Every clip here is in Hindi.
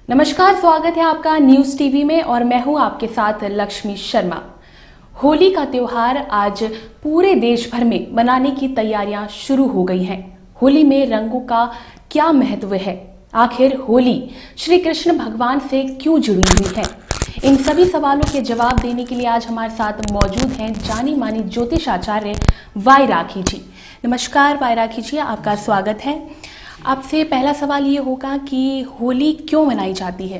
नमस्कार, स्वागत है आपका न्यूज़ टीवी में और मैं हूं आपके साथ लक्ष्मी शर्मा। होली का त्योहार आज पूरे देश भर में मनाने की तैयारियां शुरू हो गई हैं। होली में रंगों का क्या महत्व है? आखिर होली श्री कृष्ण भगवान से क्यों जुड़ी हुई है? इन सभी सवालों के जवाब देने के लिए आज हमारे साथ मौजूद हैं जानी मानी ज्योतिष आचार्य वाई राखी जी। नमस्कार वाई राखी जी, आपका स्वागत है। आपसे पहला सवाल ये होगा कि होली क्यों मनाई जाती है?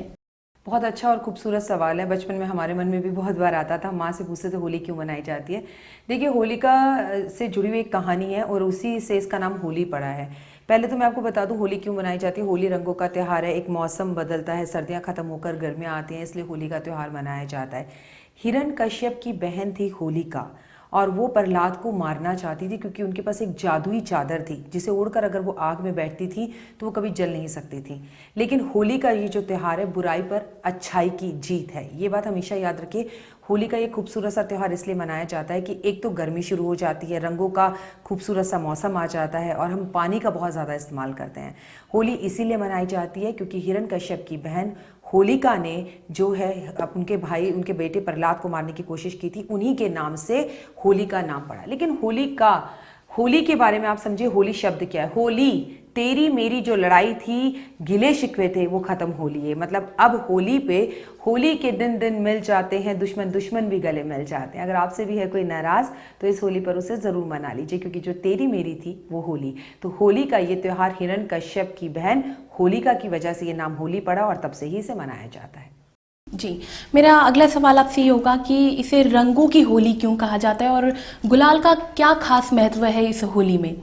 बहुत अच्छा और खूबसूरत सवाल है। बचपन में हमारे मन में भी बहुत बार आता था, माँ से पूछते थे होली क्यों मनाई जाती है। देखिए, होलिका से जुड़ी हुई एक कहानी है और उसी से इसका नाम होली पड़ा है। पहले तो मैं आपको बता दूं होली क्यों मनाई जाती है। होली रंगों का त्यौहार है। एक मौसम बदलता है, सर्दियाँ खत्म होकर गर्मियाँ आती हैं, इसलिए होली का त्यौहार मनाया जाता है। हिरण्यकश्यप की बहन थी होलिका और वो प्रहलाद को मारना चाहती थी क्योंकि उनके पास एक जादुई चादर थी जिसे ओढ़कर अगर वो आग में बैठती थी तो वो कभी जल नहीं सकती थी। लेकिन होली का ये जो त्यौहार है बुराई पर अच्छाई की जीत है, ये बात हमेशा याद रखिए। होली का ये खूबसूरत सा त्यौहार इसलिए मनाया जाता है कि एक तो गर्मी शुरू हो जाती है, रंगों का खूबसूरत सा मौसम आ जाता है और हम पानी का बहुत ज़्यादा इस्तेमाल करते हैं। होली इसीलिए मनाई जाती है क्योंकि हिरण्यकश्यप की बहन होलिका ने जो है उनके भाई, उनके बेटे प्रहलाद को मारने की कोशिश की थी, उन्हीं के नाम से होली का नाम पड़ा। लेकिन होली के बारे में आप समझिए, होली शब्द क्या है। होली, तेरी मेरी जो लड़ाई थी, गिले शिकवे थे, वो खत्म होली है। मतलब अब होली पे, होली के दिन दिन मिल जाते हैं, दुश्मन दुश्मन भी गले मिल जाते हैं। अगर आपसे भी है कोई नाराज तो इस होली पर उसे जरूर मना लीजिए क्योंकि जो तेरी मेरी थी वो होली। तो होली का ये त्यौहार हिरण्यकश्यप की बहन होलिका की वजह से ये नाम होली पड़ा और तब से ही इसे मनाया जाता है। जी, मेरा अगला सवाल आपसे ये होगा कि इसे रंगों की होली क्यों कहा जाता है और गुलाल का क्या खास महत्व है इस होली में?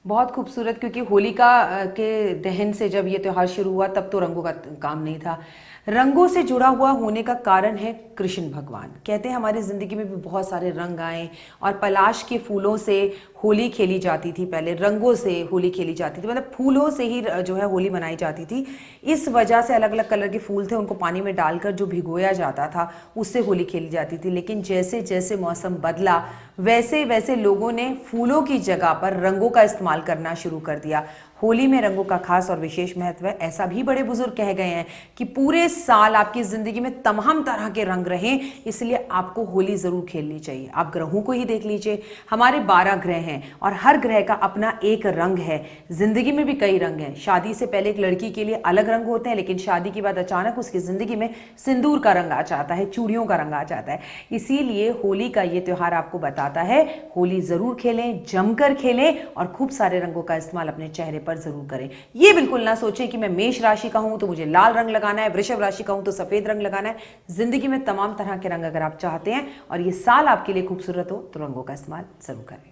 बहुत खूबसूरत, क्योंकि होलिका के दहन से जब ये त्यौहार शुरू हुआ तब तो रंगों का काम नहीं था। रंगों से जुड़ा हुआ होने का कारण है कृष्ण भगवान। कहते हैं हमारी जिंदगी में भी बहुत सारे रंग आए और पलाश के फूलों से होली खेली जाती थी। पहले रंगों से होली खेली जाती थी, मतलब फूलों से ही जो है होली मनाई जाती थी। इस वजह से अलग अलग कलर के फूल थे, उनको पानी में डालकर जो भिगोया जाता था उससे होली खेली जाती थी। लेकिन जैसे जैसे मौसम बदला वैसे वैसे लोगों ने फूलों की जगह पर रंगों का इस्तेमाल करना शुरू कर दिया। होली में रंगों का खास और विशेष महत्व है। ऐसा भी बड़े बुजुर्ग कह गए हैं कि पूरे साल आपकी जिंदगी में तमाम तरह के रंग रहें, इसलिए आपको होली जरूर खेलनी चाहिए। आप ग्रहों को ही देख लीजिए, हमारे 12 ग्रह हैं और हर ग्रह का अपना एक रंग है। जिंदगी में भी कई रंग हैं। शादी से पहले एक लड़की के लिए अलग रंग होते हैं, लेकिन शादी के बाद अचानक उसकी जिंदगी में सिंदूर का रंग आ जाता है, चूड़ियों का रंग आ जाता है। इसीलिए होली का ये त्यौहार आपको बताता है होली जरूर खेलें, जमकर खेलें और खूब सारे रंगों का इस्तेमाल अपने चेहरे पर जरूर करें। ये बिल्कुल ना सोचें कि मैं मेष राशि का हूं तो मुझे लाल रंग लगाना है, वृषभ राशि का हूं तो सफेद रंग लगाना है। जिंदगी में तमाम तरह के रंग अगर आप चाहते हैं और ये साल आपके लिए खूबसूरत हो तो रंगों का इस्तेमाल जरूर करें।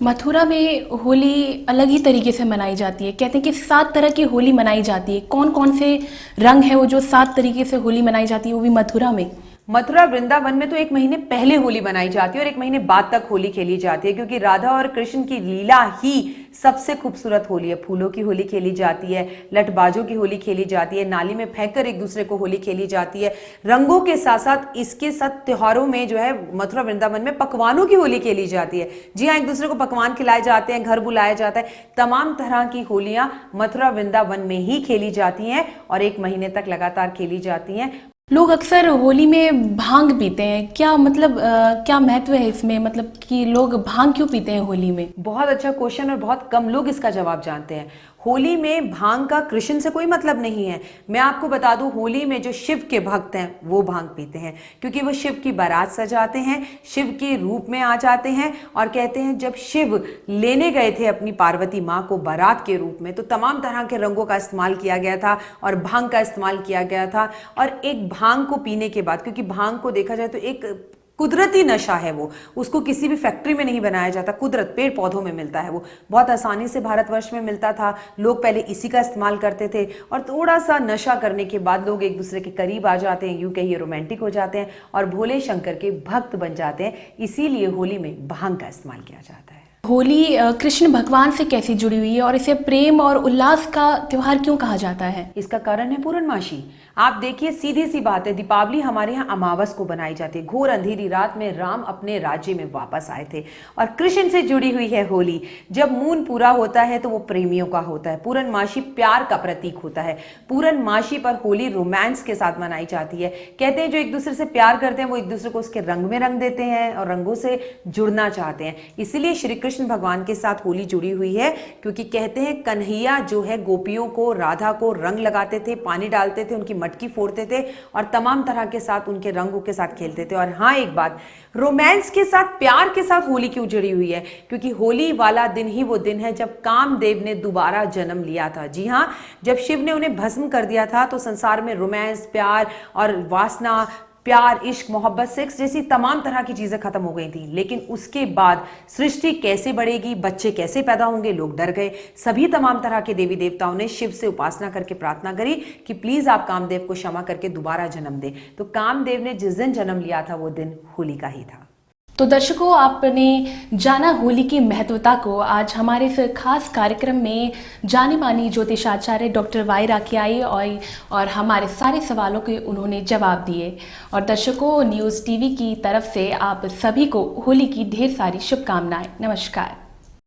मथुरा में होली अलग ही तरीके से मनाई जाती है। कहते हैं कि 7 तरह की होली मनाई जाती है। कौन कौन से रंग है वो जो 7 तरीके से होली मनाई जाती है, वो भी मथुरा में? मथुरा वृंदावन में तो 1 महीने पहले होली मनाई जाती है और 1 महीने बाद तक होली खेली जाती है, क्योंकि राधा और कृष्ण की लीला ही सबसे खूबसूरत होली है। फूलों की होली खेली जाती है, लठबाजों की होली खेली जाती है, नाली में फेंककर एक दूसरे को होली खेली जाती है। रंगों के साथ साथ इसके साथ त्योहारों में जो है मथुरा वृंदावन में पकवानों की होली खेली जाती है। जी हाँ, एक दूसरे को पकवान खिलाए जाते हैं, घर बुलाया जाता है। तमाम तरह की होलियां मथुरा वृंदावन में ही खेली जाती हैं और 1 महीने तक लगातार खेली जाती हैं। लोग अक्सर होली में भांग पीते हैं, क्या मतलब क्या महत्व है इसमें? मतलब कि लोग भांग क्यों पीते हैं होली में? बहुत अच्छा क्वेश्चन और बहुत कम लोग इसका जवाब जानते हैं। होली में भांग का कृष्ण से कोई मतलब नहीं है। मैं आपको बता दूं, होली में जो शिव के भक्त हैं वो भांग पीते हैं क्योंकि वो शिव की बारात सजाते हैं, शिव के रूप में आ जाते हैं और कहते हैं जब शिव लेने गए थे अपनी पार्वती माँ को बारात के रूप में तो तमाम तरह के रंगों का इस्तेमाल किया गया था और भांग का इस्तेमाल किया गया था। और एक भांग को पीने के बाद, क्योंकि भांग को देखा जाए तो एक कुदरती नशा है, वो उसको किसी भी फैक्ट्री में नहीं बनाया जाता, कुदरत पेड़ पौधों में मिलता है, वो बहुत आसानी से भारतवर्ष में मिलता था। लोग पहले इसी का इस्तेमाल करते थे और थोड़ा सा नशा करने के बाद लोग एक दूसरे के करीब आ जाते हैं, यूं कहिए रोमांटिक हो जाते हैं और भोले शंकर के भक्त बन जाते हैं। इसीलिए होली में भांग का इस्तेमाल किया जाता है। होली कृष्ण भगवान से कैसे जुड़ी हुई है और इसे प्रेम और उल्लास का त्योहार क्यों कहा जाता है? इसका कारण है पूर्णमासी। आप देखिए, सीधी सी बात है, दीपावली हमारे यहाँ अमावस को बनाई जाती है। घोर अंधेरी रात में राम अपने राज्य में वापस आए थे। और कृष्ण से जुड़ी हुई है होली। जब मून पूरा होता है तो वो प्रेमियों का होता है। पूर्णमासी प्यार का प्रतीक होता है। पूर्णमासी पर होली रोमांस के साथ मनाई जाती है। कहते हैं जो एक दूसरे से प्यार करते हैं वो एक दूसरे को उसके रंग में रंग देते हैं और रंगों से जुड़ना चाहते हैं। इसीलिए श्री कृष्ण भगवान के साथ होली जुड़ी हुई है, क्योंकि कहते हैं कन्हैया जो है गोपियों को, राधा को रंग लगाते थे, पानी डालते थे, उनकी मटकी फोड़ते थे और तमाम तरह के साथ उनके रंगों के साथ खेलते थे। और हाँ, एक बात, रोमांस के साथ, प्यार के साथ होली क्यों जुड़ी हुई है? क्योंकि होली वाला दिन ही वो दिन है जब कामदेव ने दोबारा जन्म लिया था। जी हाँ, जब शिव ने उन्हें भस्म कर दिया था तो संसार में रोमांस, प्यार और वासना, प्यार, इश्क, मोहब्बत, सेक्स जैसी तमाम तरह की चीजें खत्म हो गई थी। लेकिन उसके बाद सृष्टि कैसे बढ़ेगी, बच्चे कैसे पैदा होंगे, लोग डर गए। सभी तमाम तरह के देवी देवताओं ने शिव से उपासना करके प्रार्थना करी कि प्लीज आप कामदेव को क्षमा करके दोबारा जन्म दें। तो कामदेव ने जिस दिन जन्म लिया था वो दिन होली का ही था। तो दर्शकों, आपने जाना होली की महत्वता को। आज हमारे इस खास कार्यक्रम में जानी मानी ज्योतिषाचार्य डॉक्टर वाई राखी आई और हमारे सारे सवालों के उन्होंने जवाब दिए। और दर्शकों, न्यूज़ टीवी की तरफ से आप सभी को होली की ढेर सारी शुभकामनाएं। नमस्कार।